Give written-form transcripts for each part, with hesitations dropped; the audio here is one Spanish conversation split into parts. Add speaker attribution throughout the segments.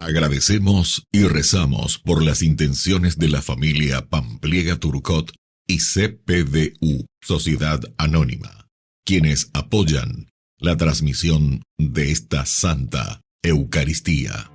Speaker 1: Agradecemos y rezamos por las intenciones de la familia Pampliega Turcot y CPDU, Sociedad Anónima, quienes apoyan la transmisión de esta Santa Eucaristía.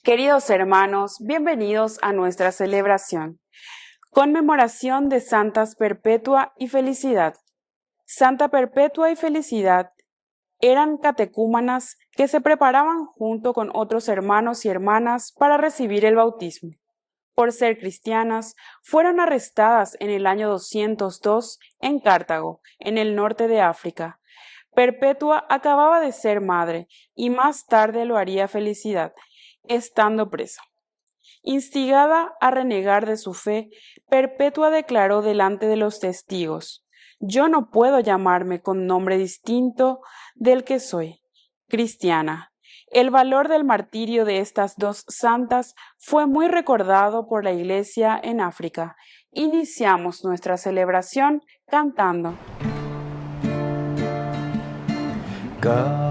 Speaker 2: Queridos hermanos, bienvenidos a nuestra celebración. Conmemoración de Santas Perpetua y Felicidad. Santa Perpetua y Felicidad eran catecúmanas que se preparaban junto con otros hermanos y hermanas para recibir el bautismo. Por ser cristianas, fueron arrestadas en el año 202 en Cartago, en el norte de África. Perpetua acababa de ser madre y más tarde lo haría Felicidad, estando presa. Instigada a renegar de su fe, Perpetua declaró delante de los testigos: «Yo no puedo llamarme con nombre distinto del que soy, cristiana». El valor del martirio de estas dos santas fue muy recordado por la Iglesia en África. Iniciamos nuestra celebración cantando.
Speaker 3: Caminaré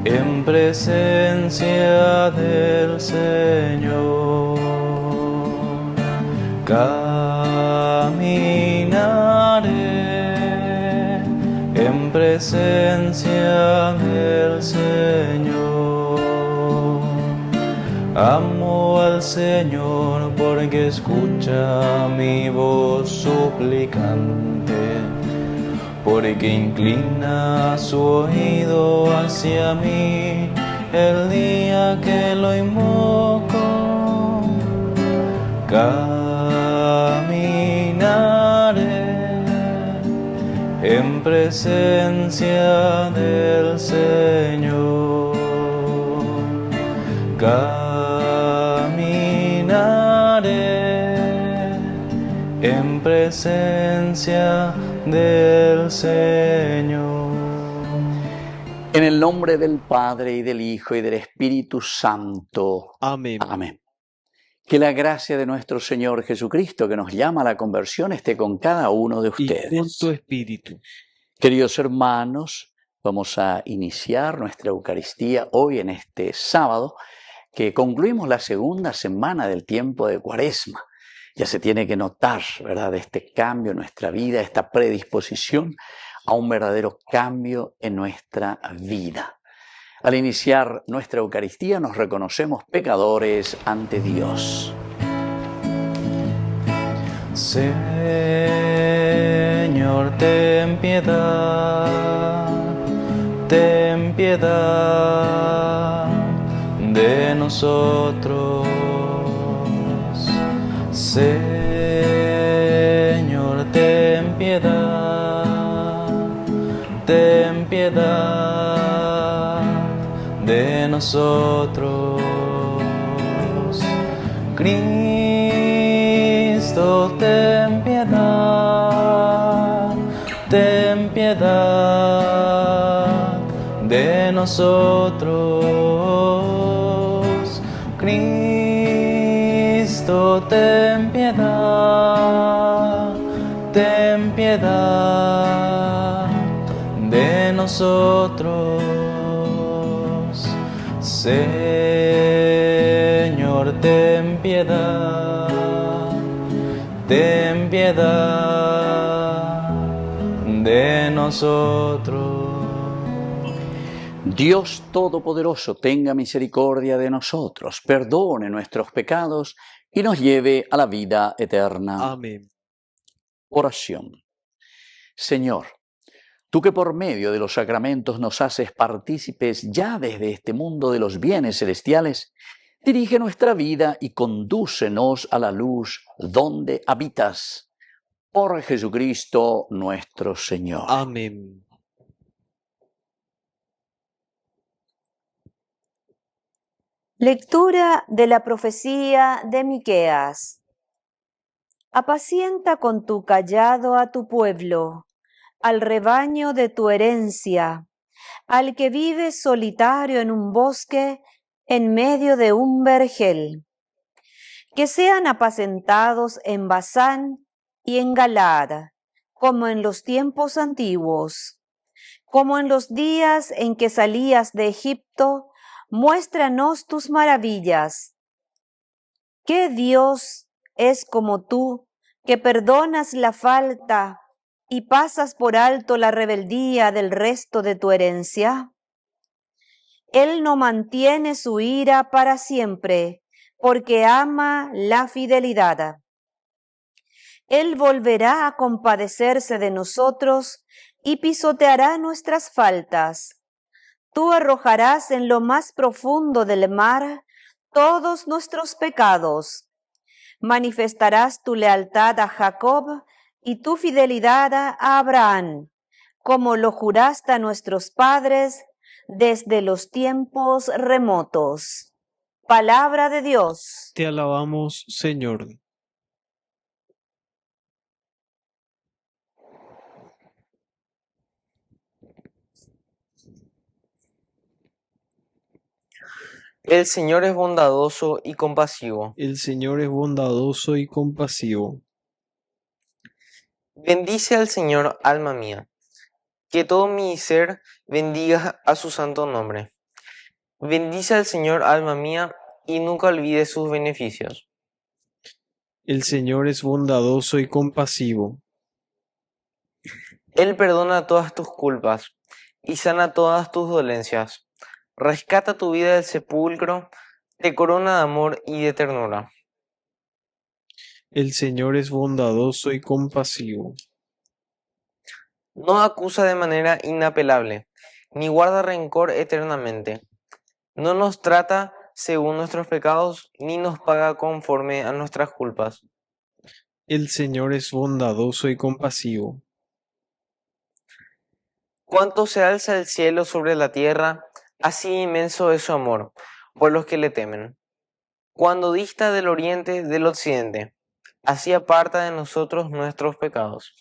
Speaker 3: en presencia del Señor. Caminaré en presencia del Señor. Amo al Señor porque escucha mi voz suplicante, porque inclina su oído hacia mí el día que lo invoco. Caminaré en presencia del Señor. Caminaré en presencia del Señor.
Speaker 4: En el nombre del Padre, y del Hijo, y del Espíritu Santo.
Speaker 5: Amén.
Speaker 4: Amén. Que la gracia de nuestro Señor Jesucristo, que nos llama a la conversión, esté con cada uno de ustedes.
Speaker 5: Y con tu espíritu.
Speaker 4: Queridos hermanos, vamos a iniciar nuestra Eucaristía hoy en este sábado, que concluimos la segunda semana del tiempo de Cuaresma. Ya se tiene que notar, ¿verdad?, este cambio en nuestra vida, esta predisposición a un verdadero cambio en nuestra vida. Al iniciar nuestra Eucaristía nos reconocemos pecadores ante Dios.
Speaker 3: Señor, ten piedad de nosotros. Señor, ten piedad de nosotros. Cristo, ten piedad de nosotros. Cristo, ten piedad de nosotros. Señor, ten piedad de nosotros.
Speaker 4: Dios Todopoderoso, tenga misericordia de nosotros, perdone nuestros pecados y nos lleve a la vida eterna.
Speaker 5: Amén.
Speaker 4: Oración. Señor, Tú que por medio de los sacramentos nos haces partícipes ya desde este mundo de los bienes celestiales, dirige nuestra vida y condúcenos a la luz donde habitas. Por Jesucristo nuestro Señor.
Speaker 5: Amén.
Speaker 6: Lectura de la profecía de Miqueas. Apacienta con tu cayado a tu pueblo, al rebaño de tu herencia, al que vive solitario en un bosque en medio de un vergel. Que sean apacentados en Basán y en Galaad, como en los tiempos antiguos, como en los días en que salías de Egipto. Muéstranos tus maravillas. ¿Qué Dios es como tú, que perdonas la falta y pasas por alto la rebeldía del resto de tu herencia? Él no mantiene su ira para siempre, porque ama la fidelidad. Él volverá a compadecerse de nosotros y pisoteará nuestras faltas. Tú arrojarás en lo más profundo del mar todos nuestros pecados. Manifestarás tu lealtad a Jacob y tu fidelidad a Abraham, como lo juraste a nuestros padres desde los tiempos remotos. Palabra de Dios.
Speaker 5: Te alabamos, Señor.
Speaker 7: El Señor es bondadoso y compasivo.
Speaker 5: El Señor es bondadoso y compasivo.
Speaker 7: Bendice al Señor, alma mía, que todo mi ser bendiga a su santo nombre. Bendice al Señor, alma mía, y nunca olvide sus beneficios.
Speaker 5: El Señor es bondadoso y compasivo.
Speaker 7: Él perdona todas tus culpas y sana todas tus dolencias. Rescata tu vida del sepulcro, te corona de amor y de ternura.
Speaker 5: El Señor es bondadoso y compasivo.
Speaker 7: No acusa de manera inapelable, ni guarda rencor eternamente. No nos trata según nuestros pecados, ni nos paga conforme a nuestras culpas.
Speaker 5: El Señor es bondadoso y compasivo.
Speaker 7: Cuánto se alza el cielo sobre la tierra, así inmenso es su amor por los que le temen. Cuando dista del oriente del occidente, así aparta de nosotros nuestros pecados.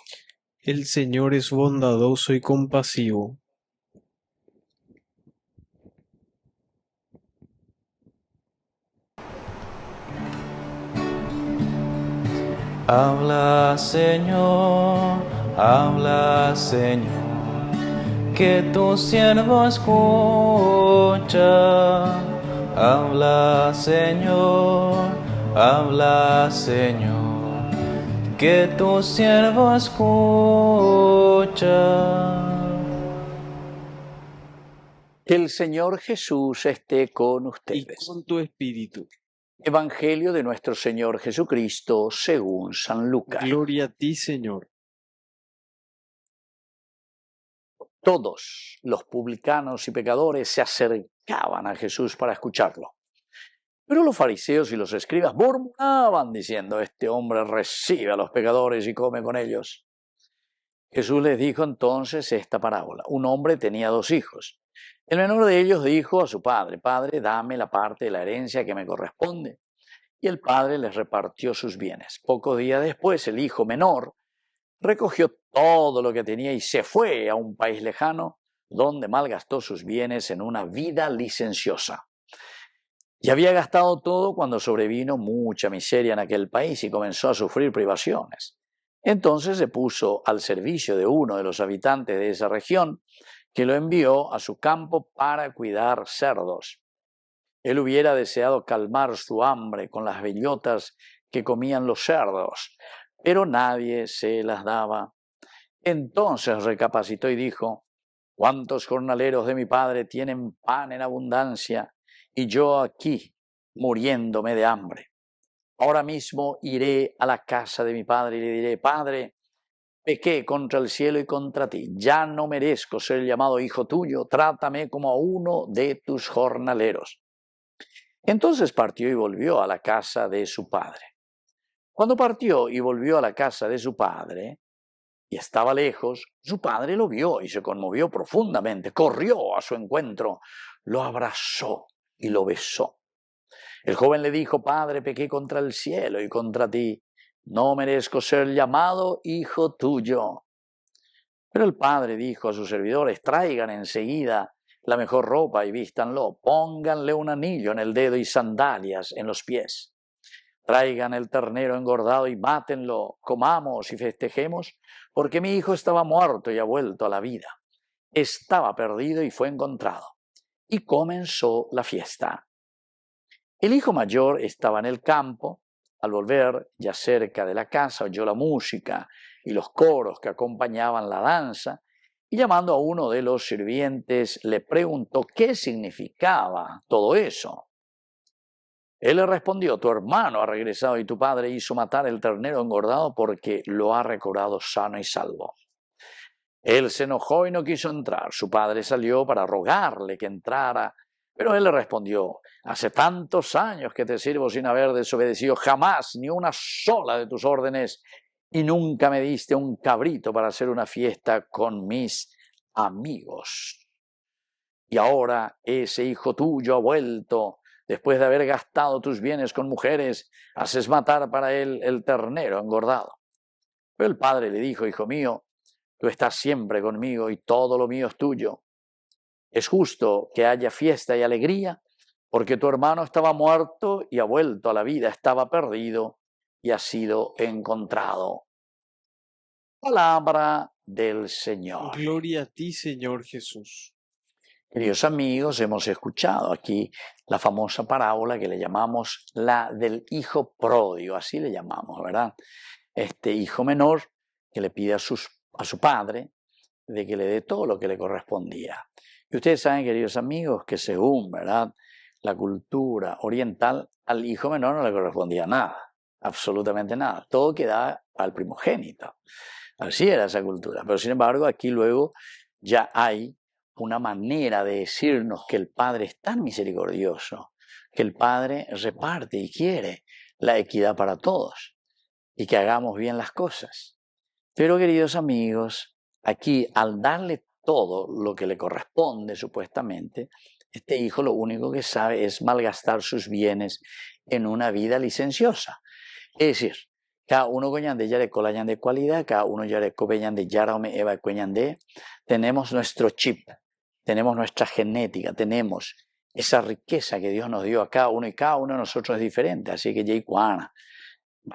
Speaker 5: El Señor es bondadoso y compasivo.
Speaker 3: Habla, Señor, que tu siervo escucha. Habla, Señor, que tu siervo escucha.
Speaker 4: Que el Señor Jesús esté con
Speaker 5: Y
Speaker 4: ustedes.
Speaker 5: con tu espíritu.
Speaker 4: Evangelio de nuestro Señor Jesucristo según San Lucas.
Speaker 5: Gloria a ti, Señor.
Speaker 4: Todos los publicanos y pecadores se acercaban a Jesús para escucharlo. Pero los fariseos y los escribas murmuraban diciendo: este hombre recibe a los pecadores y come con ellos. Jesús les dijo entonces esta parábola. Un hombre tenía 2 hijos. El menor de ellos dijo a su padre: Padre, dame la parte de la herencia que me corresponde. Y el padre les repartió sus bienes. Pocos días después, el hijo menor recogió todo lo que tenía y se fue a un país lejano, donde malgastó sus bienes en una vida licenciosa. Y había gastado todo cuando sobrevino mucha miseria en aquel país y comenzó a sufrir privaciones. Entonces se puso al servicio de uno de los habitantes de esa región, que lo envió a su campo para cuidar cerdos. Él hubiera deseado calmar su hambre con las bellotas que comían los cerdos, pero nadie se las daba. Entonces recapacitó y dijo: ¿cuántos jornaleros de mi padre tienen pan en abundancia, y yo aquí muriéndome de hambre? Ahora mismo iré a la casa de mi padre y le diré: Padre, pequé contra el cielo y contra ti, ya no merezco ser llamado hijo tuyo, trátame como a uno de tus jornaleros. Entonces partió y volvió a la casa de su padre. Cuando partió y volvió a la casa de su padre, y estaba lejos, su padre lo vio y se conmovió profundamente, corrió a su encuentro, lo abrazó y lo besó. El joven le dijo: Padre, pequé contra el cielo y contra ti, no merezco ser llamado hijo tuyo. Pero el padre dijo a sus servidores: traigan enseguida la mejor ropa y vístanlo, pónganle un anillo en el dedo y sandalias en los pies. Traigan el ternero engordado y mátenlo, comamos y festejemos, porque mi hijo estaba muerto y ha vuelto a la vida. Estaba perdido y fue encontrado. Y comenzó la fiesta. El hijo mayor estaba en el campo. Al volver, ya cerca de la casa, oyó la música y los coros que acompañaban la danza, y llamando a uno de los sirvientes, le preguntó qué significaba todo eso. Él le respondió: tu hermano ha regresado y tu padre hizo matar el ternero engordado porque lo ha recobrado sano y salvo. Él se enojó y no quiso entrar. Su padre salió para rogarle que entrara, pero él le respondió: hace tantos años que te sirvo sin haber desobedecido jamás ni una sola de tus órdenes, y nunca me diste un cabrito para hacer una fiesta con mis amigos. Y ahora ese hijo tuyo ha vuelto. Después de haber gastado tus bienes con mujeres, haces matar para él el ternero engordado. Pero el padre le dijo: hijo mío, tú estás siempre conmigo y todo lo mío es tuyo. Es justo que haya fiesta y alegría, porque tu hermano estaba muerto y ha vuelto a la vida, estaba perdido y ha sido encontrado. Palabra del Señor.
Speaker 5: Gloria a ti, Señor Jesús.
Speaker 4: Queridos amigos, hemos escuchado aquí la famosa parábola que le llamamos la del hijo pródigo, así le llamamos, ¿verdad? Este hijo menor que le pide a su padre de que le dé todo lo que le correspondía. Y ustedes saben, queridos amigos, que según, ¿verdad?, la cultura oriental, al hijo menor no le correspondía nada, absolutamente nada. Todo quedaba al primogénito. Así era esa cultura. Pero sin embargo, aquí luego ya hay una manera de decirnos que el Padre es tan misericordioso, que el Padre reparte y quiere la equidad para todos y que hagamos bien las cosas. Pero, queridos amigos, aquí al darle todo lo que le corresponde supuestamente, este hijo lo único que sabe es malgastar sus bienes en una vida licenciosa. Es decir, cada uno coñande yare colayan de cualidad, cada uno yare cobeñan de yaraume eva coñande, tenemos nuestro chip, tenemos nuestra genética, tenemos esa riqueza que Dios nos dio a cada uno y cada uno de nosotros es diferente, así que yay cuana,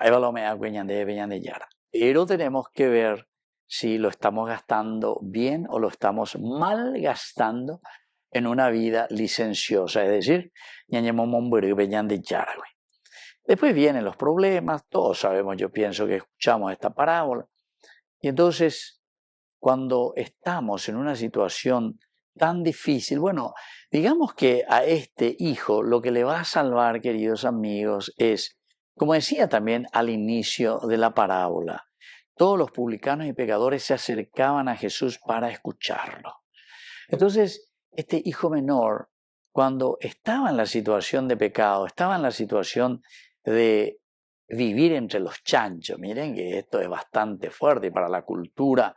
Speaker 4: eva lo mea coñande beñan de yara. Pero tenemos que ver si lo estamos gastando bien o lo estamos mal gastando en una vida licenciosa, es decir, después vienen los problemas, todos sabemos, yo pienso que escuchamos esta parábola, y entonces cuando estamos en una situación tan difícil, bueno, digamos que a este hijo lo que le va a salvar, queridos amigos, es, como decía también al inicio de la parábola, todos los publicanos y pecadores se acercaban a Jesús para escucharlo. Entonces, este hijo menor, cuando estaba en la situación de pecado, estaba en la situación de vivir entre los chanchos, miren que esto es bastante fuerte para la cultura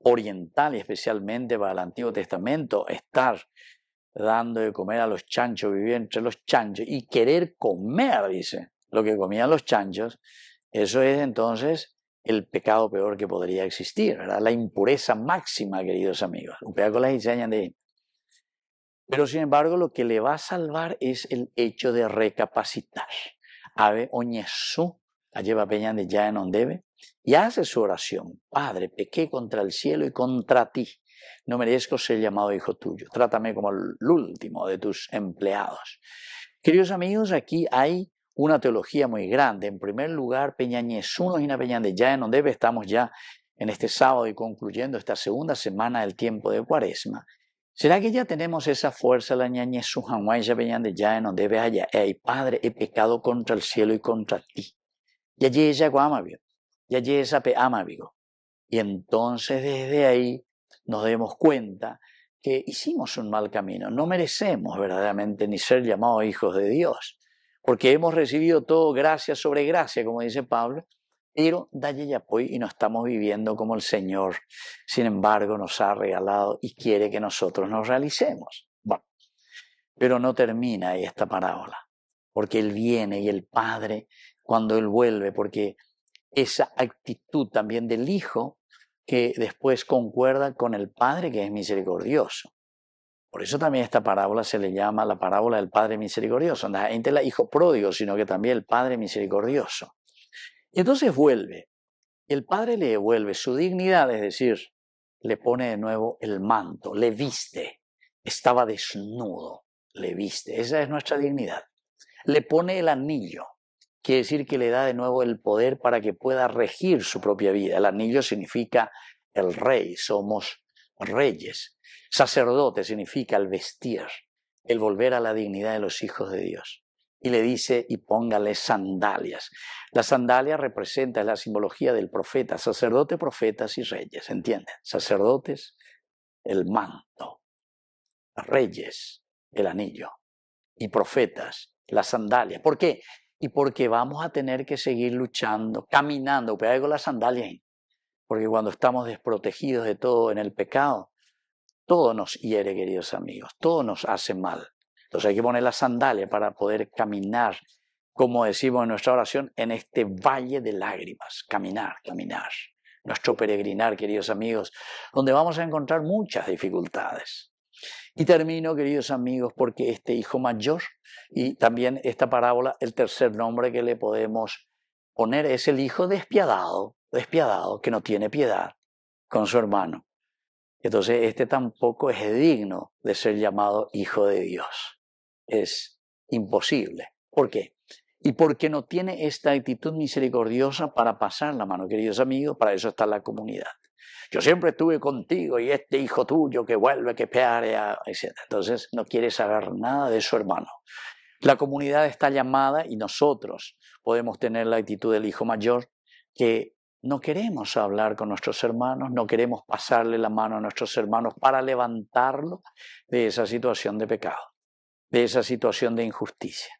Speaker 4: oriental y especialmente para el Antiguo Testamento, estar dando de comer a los chanchos, vivir entre los chanchos y querer comer, dice, lo que comían los chanchos, eso es entonces el pecado peor que podría existir, ¿verdad? La impureza máxima, queridos amigos. Pero sin embargo, lo que le va a salvar es el hecho de recapacitar. Ave oñesú, lleva peñan de ya en ondebe, y hace su oración: Padre, pequé contra el cielo y contra ti. No merezco ser llamado hijo tuyo. Trátame como el último de tus empleados. Queridos amigos, aquí hay una teología muy grande. En primer lugar, peñañesunos y una peñan de ya en ondebe. Estamos ya en este sábado y concluyendo esta segunda semana del tiempo de Cuaresma. ¿Será que ya tenemos esa fuerza, la ñañesu hanguay ya peñan de ya en ondebe allá? Padre, he pecado contra el cielo y contra ti. Ya esa pe amabigo. Y entonces desde ahí nos demos cuenta que hicimos un mal camino. No merecemos verdaderamente ni ser llamados hijos de Dios, porque hemos recibido todo gracia sobre gracia, como dice Pablo, pero dalle ya pues y no estamos viviendo como el Señor, sin embargo, nos ha regalado y quiere que nosotros nos realicemos. Bueno, pero no termina ahí esta parábola, porque Él viene y el Padre, cuando Él vuelve, porque esa actitud también del Hijo, que después concuerda con el Padre que es misericordioso. Por eso también esta parábola se le llama la parábola del Padre misericordioso. No es el hijo pródigo, sino que también el Padre misericordioso. Y entonces vuelve. Y el Padre le devuelve su dignidad, es decir, le pone de nuevo el manto, le viste. Estaba desnudo, le viste. Esa es nuestra dignidad. Le pone el anillo. Quiere decir que le da de nuevo el poder para que pueda regir su propia vida. El anillo significa el rey, somos reyes. Sacerdote significa el vestir, el volver a la dignidad de los hijos de Dios. Y le dice, y póngale sandalias. La sandalia representa la simbología del profeta, sacerdote, profetas y reyes, ¿entienden? Sacerdotes, el manto, reyes, el anillo, y profetas, las sandalias. ¿Por qué? Y porque vamos a tener que seguir luchando, caminando, pero con las sandalias, porque cuando estamos desprotegidos de todo en el pecado, todo nos hiere, queridos amigos, todo nos hace mal. Entonces hay que poner las sandalias para poder caminar, como decimos en nuestra oración, en este valle de lágrimas, caminar, caminar. Nuestro peregrinar, queridos amigos, donde vamos a encontrar muchas dificultades. Y termino, queridos amigos, porque este hijo mayor, y también esta parábola, el tercer nombre que le podemos poner es el hijo despiadado, que no tiene piedad con su hermano. Entonces este tampoco es digno de ser llamado hijo de Dios. Es imposible. ¿Por qué? Y porque no tiene esta actitud misericordiosa para pasar la mano, queridos amigos, para eso está la comunidad. Yo siempre estuve contigo y este hijo tuyo que vuelve, que pearea, etc. Entonces no quiere saber nada de su hermano. La comunidad está llamada y nosotros podemos tener la actitud del hijo mayor que no queremos hablar con nuestros hermanos, no queremos pasarle la mano a nuestros hermanos para levantarlo de esa situación de pecado, de esa situación de injusticia.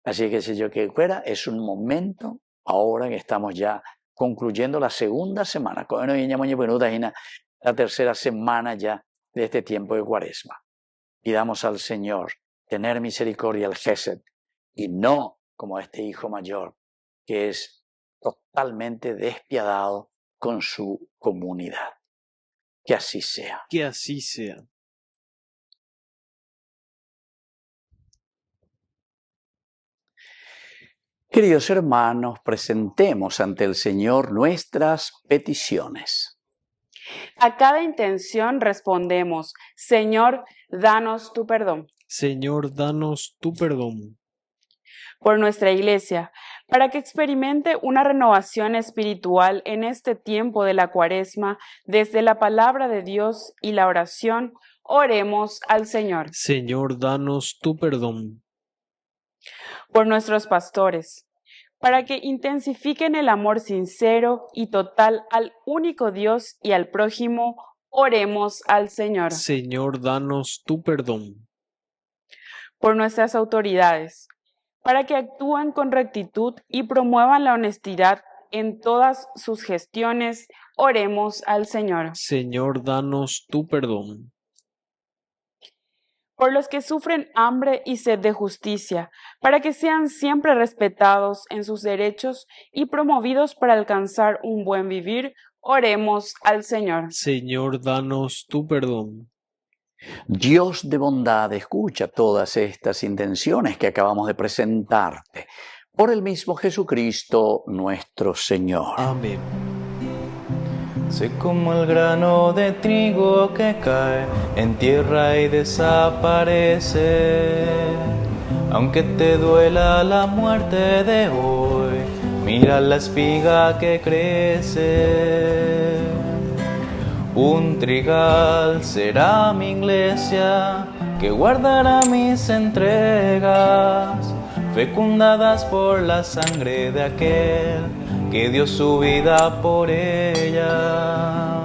Speaker 4: Así que si yo que fuera, es un momento, ahora que estamos ya concluyendo la segunda semana, la tercera semana ya de este tiempo de Cuaresma. Pidamos al Señor tener misericordia, al Gesed, y no como este hijo mayor que es totalmente despiadado con su comunidad. Que así sea.
Speaker 5: Que así sea.
Speaker 4: Queridos hermanos, presentemos ante el Señor nuestras peticiones.
Speaker 2: A cada intención respondemos, Señor, danos tu perdón.
Speaker 5: Señor, danos tu perdón.
Speaker 2: Por nuestra Iglesia, para que experimente una renovación espiritual en este tiempo de la Cuaresma, desde la palabra de Dios y la oración, oremos al Señor.
Speaker 5: Señor, danos tu perdón.
Speaker 2: Por nuestros pastores, para que intensifiquen el amor sincero y total al único Dios y al prójimo, oremos al Señor.
Speaker 5: Señor, danos tu perdón.
Speaker 2: Por nuestras autoridades, para que actúen con rectitud y promuevan la honestidad en todas sus gestiones, oremos al Señor.
Speaker 5: Señor, danos tu perdón.
Speaker 2: Por los que sufren hambre y sed de justicia, para que sean siempre respetados en sus derechos y promovidos para alcanzar un buen vivir, oremos al Señor.
Speaker 5: Señor, danos tu perdón.
Speaker 4: Dios de bondad, escucha todas estas intenciones que acabamos de presentarte. Por el mismo Jesucristo nuestro Señor.
Speaker 5: Amén.
Speaker 3: Sé como el grano de trigo que cae en tierra y desaparece. Aunque te duela la muerte de hoy, mira la espiga que crece. Un trigal será mi iglesia, que guardará mis entregas, fecundadas por la sangre de aquel que dio su vida por ella.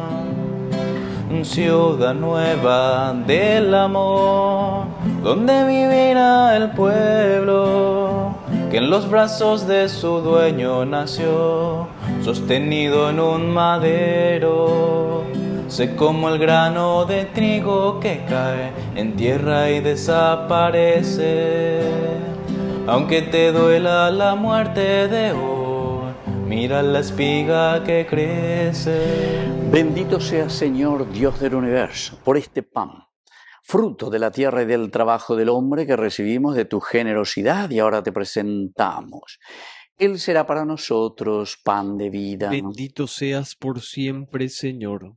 Speaker 3: Ciudad nueva del amor, donde vivirá el pueblo, que en los brazos de su dueño nació, sostenido en un madero. Sé como el grano de trigo que cae en tierra y desaparece. Aunque te duela la muerte de hoy, mira la espiga que crece.
Speaker 4: Bendito sea, Señor, Dios del universo, por este pan, fruto de la tierra y del trabajo del hombre que recibimos de tu generosidad y ahora te presentamos. Él será para nosotros pan de vida.
Speaker 5: Bendito seas por siempre, Señor.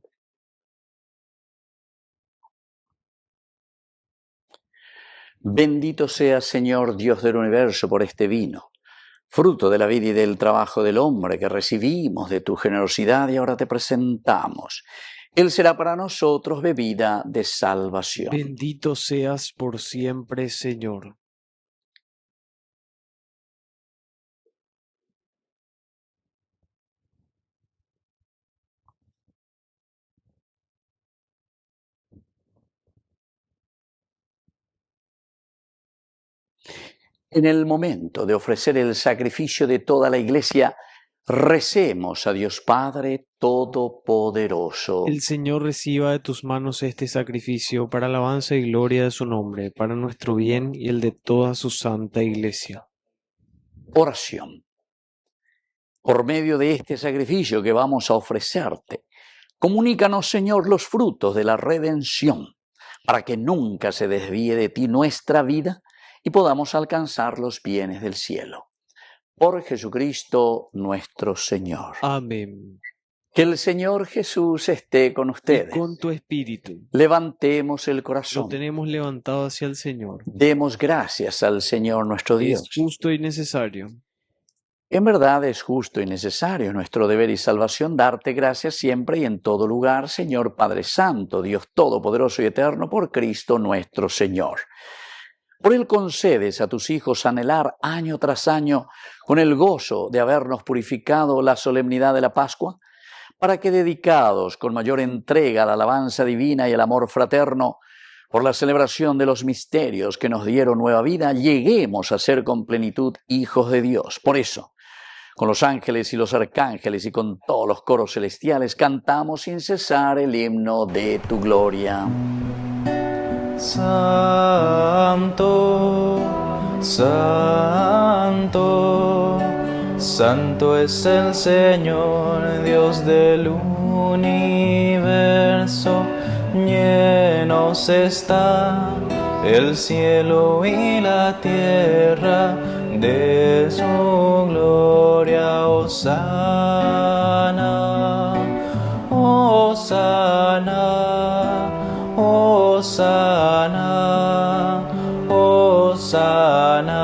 Speaker 4: Bendito sea, Señor, Dios del universo, por este vino, fruto de la vida y del trabajo del hombre que recibimos de tu generosidad y ahora te presentamos. Él será para nosotros bebida de salvación.
Speaker 5: Bendito seas por siempre, Señor.
Speaker 4: En el momento de ofrecer el sacrificio de toda la Iglesia, recemos a Dios Padre Todopoderoso.
Speaker 5: El Señor reciba de tus manos este sacrificio para alabanza y gloria de su nombre, para nuestro bien y el de toda su santa Iglesia.
Speaker 4: Oración. Por medio de este sacrificio que vamos a ofrecerte, comunícanos, Señor, los frutos de la redención, para que nunca se desvíe de ti nuestra vida y podamos alcanzar los bienes del cielo. Por Jesucristo nuestro Señor.
Speaker 5: Amén.
Speaker 4: Que el Señor Jesús esté con
Speaker 5: Y
Speaker 4: ustedes.
Speaker 5: con tu espíritu.
Speaker 4: Levantemos el
Speaker 5: Lo
Speaker 4: corazón.
Speaker 5: tenemos levantado hacia el Señor.
Speaker 4: Demos gracias al Señor nuestro Dios.
Speaker 5: Es justo y necesario.
Speaker 4: En verdad es justo y necesario, nuestro deber y salvación, darte gracias siempre y en todo lugar, Señor Padre Santo, Dios Todopoderoso y Eterno, por Cristo nuestro Señor. Por Él concedes a tus hijos anhelar año tras año, con el gozo de habernos purificado, la solemnidad de la Pascua, para que, dedicados con mayor entrega a la alabanza divina y al amor fraterno, por la celebración de los misterios que nos dieron nueva vida, lleguemos a ser con plenitud hijos de Dios. Por eso, con los ángeles y los arcángeles y con todos los coros celestiales, cantamos sin cesar el himno de tu gloria.
Speaker 3: Santo, santo, santo es el Señor, Dios del universo. Llenos está el cielo y la tierra de su gloria. Hosana, hosana, hosana, hosana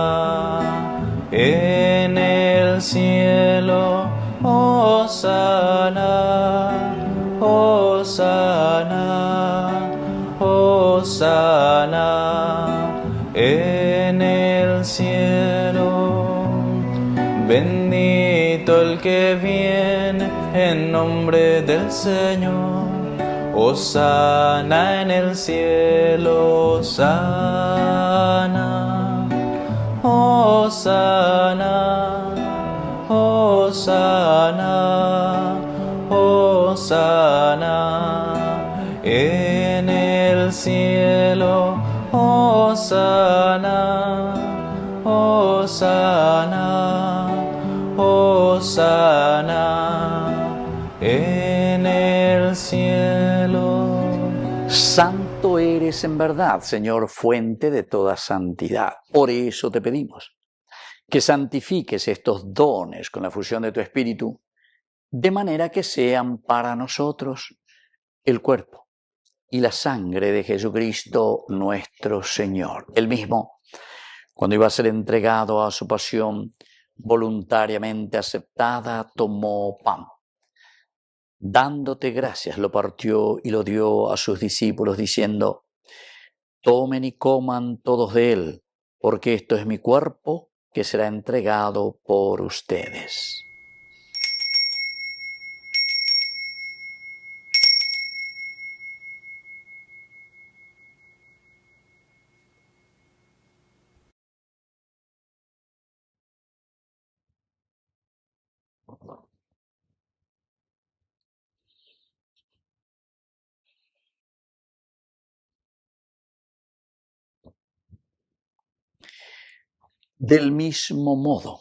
Speaker 3: en el cielo. Hosana, hosana, hosana en el cielo. Bendito el que viene en nombre del Señor. Hosana en el cielo. Hosana, hosana, hosana, hosana en el cielo. Hosana, hosana, hosana en el cielo.
Speaker 4: Santo eres en verdad, Señor, fuente de toda santidad. Por eso te pedimos que santifiques estos dones con la fusión de tu Espíritu, de manera que sean para nosotros el cuerpo y la sangre de Jesucristo nuestro Señor. Él mismo, cuando iba a ser entregado a su pasión voluntariamente aceptada, tomó pan. Dándote gracias, lo partió y lo dio a sus discípulos, diciendo: tomen y coman todos de él, porque esto es mi cuerpo que será entregado por ustedes. Del mismo modo,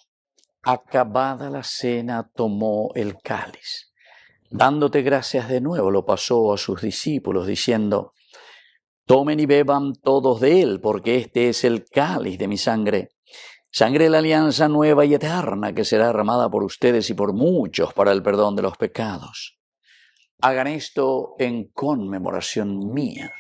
Speaker 4: acabada la cena, tomó el cáliz. Dándote gracias de nuevo, lo pasó a sus discípulos, diciendo: tomen y beban todos de él, porque este es el cáliz de mi sangre, sangre de la alianza nueva y eterna, que será derramada por ustedes y por muchos para el perdón de los pecados. Hagan esto en conmemoración mía.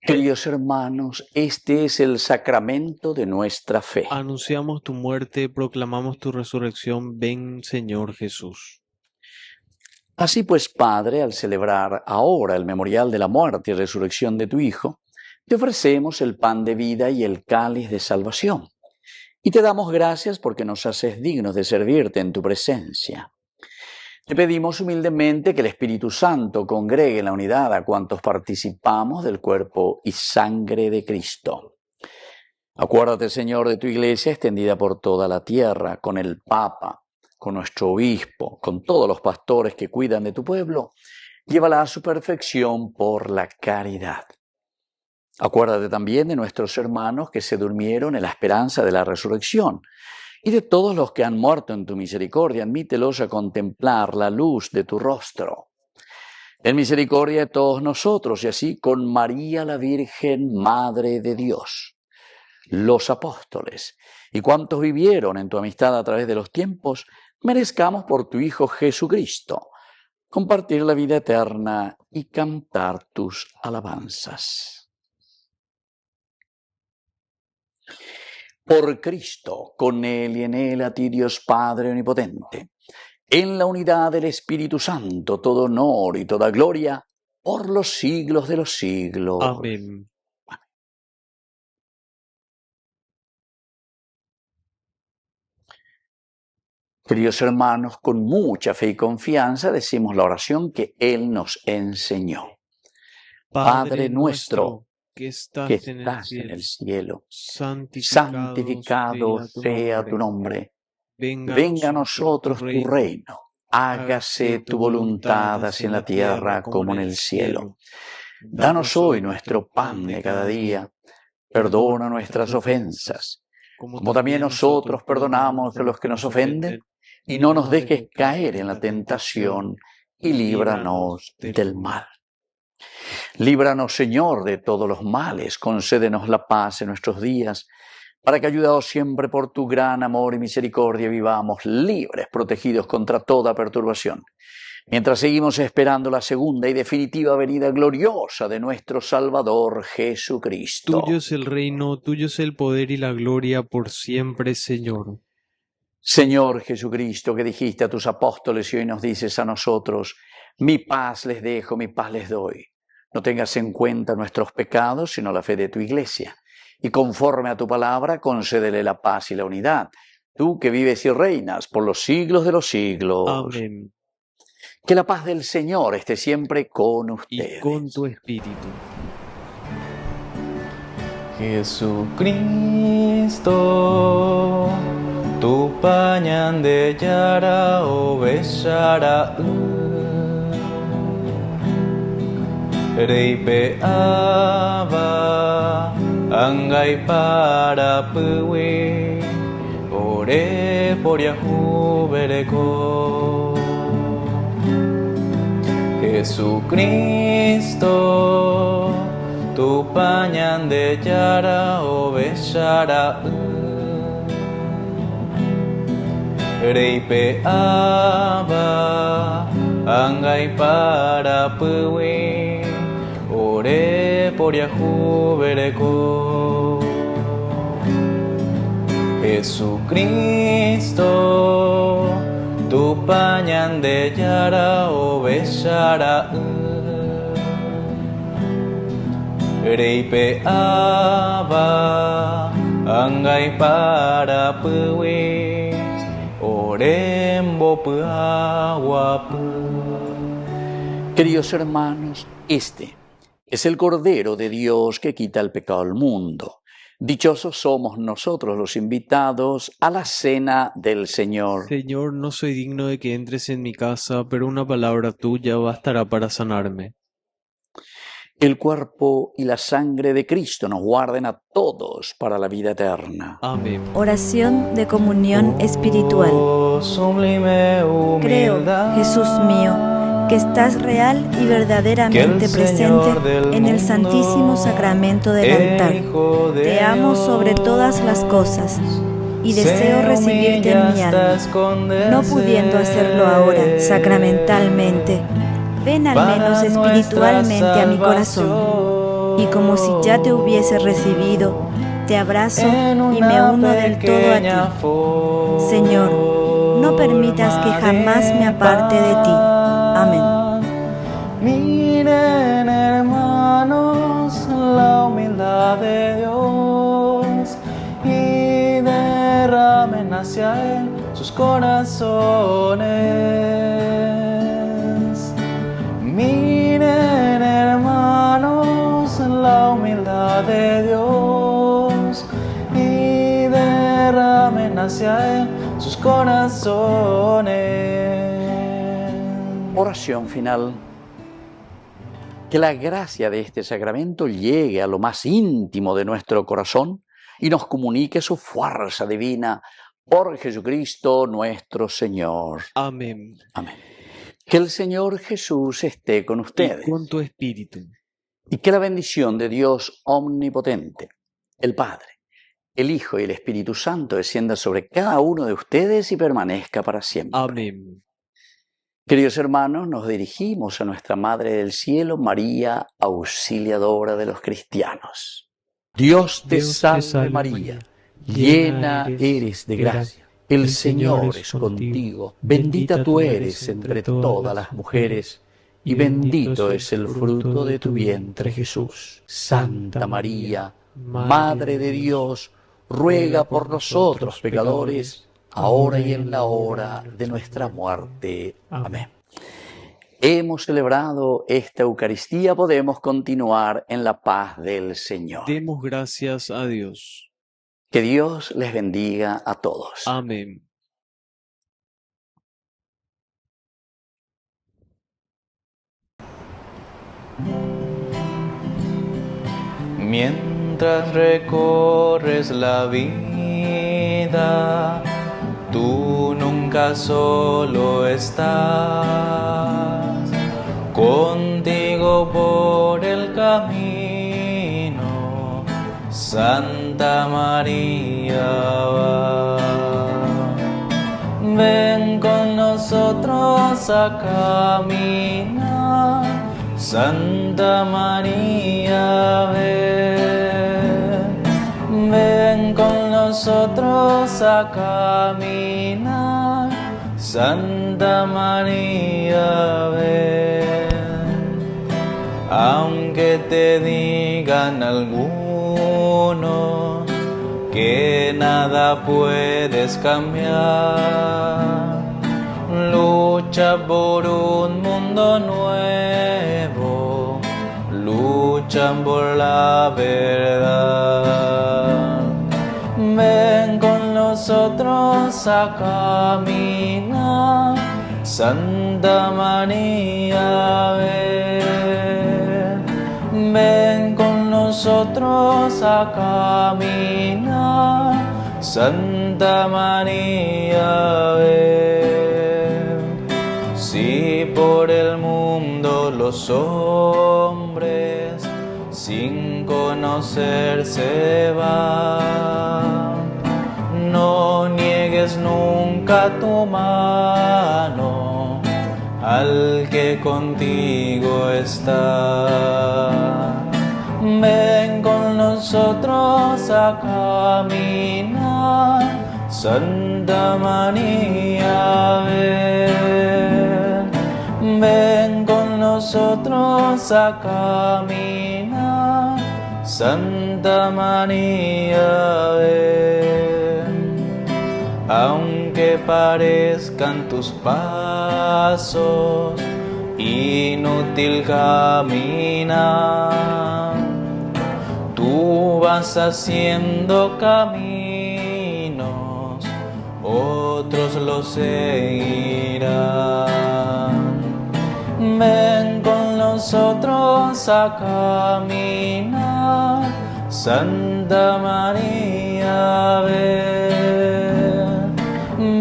Speaker 4: Queridos hermanos, este es el sacramento de nuestra fe.
Speaker 5: Anunciamos tu muerte, proclamamos tu resurrección. Ven, Señor Jesús.
Speaker 4: Así pues, Padre, al celebrar ahora el memorial de la muerte y resurrección de tu Hijo, te ofrecemos el pan de vida y el cáliz de salvación. Y te damos gracias porque nos haces dignos de servirte en tu presencia. Te pedimos humildemente que el Espíritu Santo congregue en la unidad a cuantos participamos del cuerpo y sangre de Cristo. Acuérdate, Señor, de tu Iglesia extendida por toda la tierra, con el Papa, con nuestro obispo, con todos los pastores que cuidan de tu pueblo. Llévala a su perfección por la caridad. Acuérdate también de nuestros hermanos que se durmieron en la esperanza de la resurrección, y de todos los que han muerto en tu misericordia. Admítelos a contemplar la luz de tu rostro. Ten misericordia de todos nosotros, y así con María la Virgen, Madre de Dios, los apóstoles y cuantos vivieron en tu amistad a través de los tiempos, merezcamos por tu Hijo Jesucristo compartir la vida eterna y cantar tus alabanzas. Por Cristo, con Él y en Él, a ti Dios Padre Omnipotente, en la unidad del Espíritu Santo, todo honor y toda gloria, por los siglos de los siglos.
Speaker 5: Amén.
Speaker 4: Queridos hermanos, con mucha fe y confianza decimos la oración que Él nos enseñó. Padre nuestro, que estás en el cielo, santificado sea tu nombre. Venga a nosotros tu reino. Hágase tu voluntad así en la tierra como en el cielo. Danos hoy nuestro pan de cada día. Perdona nuestras ofensas, como también nosotros perdonamos a los que nos ofenden. Y no nos dejes caer en la tentación, y líbranos del mal. Líbranos, Señor, de todos los males, concédenos la paz en nuestros días, para que, ayudados siempre por tu gran amor y misericordia, vivamos libres, protegidos contra toda perturbación, mientras seguimos esperando la segunda y definitiva venida gloriosa de nuestro Salvador Jesucristo.
Speaker 5: Tuyo es el reino, tuyo es el poder y la gloria por siempre, Señor.
Speaker 4: Señor Jesucristo, que dijiste a tus apóstoles y hoy nos dices a nosotros: mi paz les dejo, mi paz les doy. No tengas en cuenta nuestros pecados, sino la fe de tu Iglesia. Y conforme a tu palabra, concédele la paz y la unidad. Tú que vives y reinas por los siglos de los siglos.
Speaker 5: Amén.
Speaker 4: Que la paz del Señor esté siempre con ustedes.
Speaker 5: Y con tu espíritu.
Speaker 3: Jesucristo, tu pañan de yara o besara reipe aba angai para puwi ore por yahu bereko. Jesucristo, tu pañan de yara o besara reipe aba angai para puwi ore por yahu bereko. Jesucristo, tu pañan de yara o besara reipe aba angai para puwi Orembo Puahuapu.
Speaker 4: Queridos hermanos, este es el Cordero de Dios que quita el pecado del mundo. Dichosos somos nosotros los invitados a la cena del Señor.
Speaker 5: Señor, no soy digno de que entres en mi casa, pero una palabra tuya bastará para sanarme.
Speaker 4: El cuerpo y la sangre de Cristo nos guarden a todos para la vida eterna.
Speaker 5: Amén.
Speaker 6: Oración de comunión espiritual.
Speaker 3: Oh, sublime
Speaker 6: Creo,
Speaker 3: humildad,
Speaker 6: Jesús mío, que estás real y verdaderamente presente en el Santísimo Sacramento del altar. Te amo sobre todas las cosas y deseo recibirte en mi alma. No pudiendo hacerlo ahora sacramentalmente, ven al menos espiritualmente a mi corazón. Y como si ya te hubiese recibido, te abrazo y me uno del todo a ti. Señor, no permitas que jamás me aparte de ti. Amén.
Speaker 3: Miren, hermanos, la humildad de Dios y derramen hacia Él sus corazones. Miren, hermanos, la humildad de Dios y derramen hacia Él sus corazones.
Speaker 4: Oración final. Que la gracia de este sacramento llegue a lo más íntimo de nuestro corazón y nos comunique su fuerza divina por Jesucristo nuestro Señor.
Speaker 5: Amén.
Speaker 4: Amén. Que el Señor Jesús esté con ustedes.
Speaker 5: Y con tu espíritu.
Speaker 4: Y que la bendición de Dios omnipotente, el Padre, el Hijo y el Espíritu Santo descienda sobre cada uno de ustedes y permanezca para siempre.
Speaker 5: Amén.
Speaker 4: Queridos hermanos, nos dirigimos a nuestra Madre del Cielo, María, auxiliadora de los cristianos. Dios te salve María, llena eres de gracia. El Señor es contigo, bendita tú eres entre todas las mujeres, y bendito es el fruto de tu vientre Jesús. Santa María, Madre de Dios, ruega por nosotros pecadores, ahora y en la hora de nuestra muerte. Amén. Hemos celebrado esta Eucaristía, podemos continuar en la paz del Señor.
Speaker 5: Demos gracias a Dios.
Speaker 4: Que Dios les bendiga a todos.
Speaker 5: Amén.
Speaker 3: Mientras recorres la vida, tú nunca solo estás, contigo por el camino, Santa María va. Ven con nosotros a caminar, Santa María, ven. Ven con nosotros a caminar, Santa María, ven. Aunque te digan algunos que nada puedes cambiar, lucha por un mundo nuevo, lucha por la verdad. Ven con nosotros a caminar, Santa María, ven. Ven con nosotros a caminar, Santa María, ven. Si por el mundo los hombres sin conocer se van, no niegues nunca tu mano al que contigo está. Ven con nosotros a caminar, Santa María, ven. Ven con nosotros a caminar, Santa María, ven. aunque parezcan tus pasos inútil caminar, tú vas haciendo caminos, otros los seguirán. Ven con nosotros a caminar, Santa María, ven.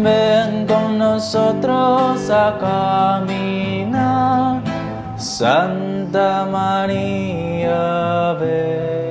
Speaker 3: Ven con nosotros a caminar, Santa María, ven.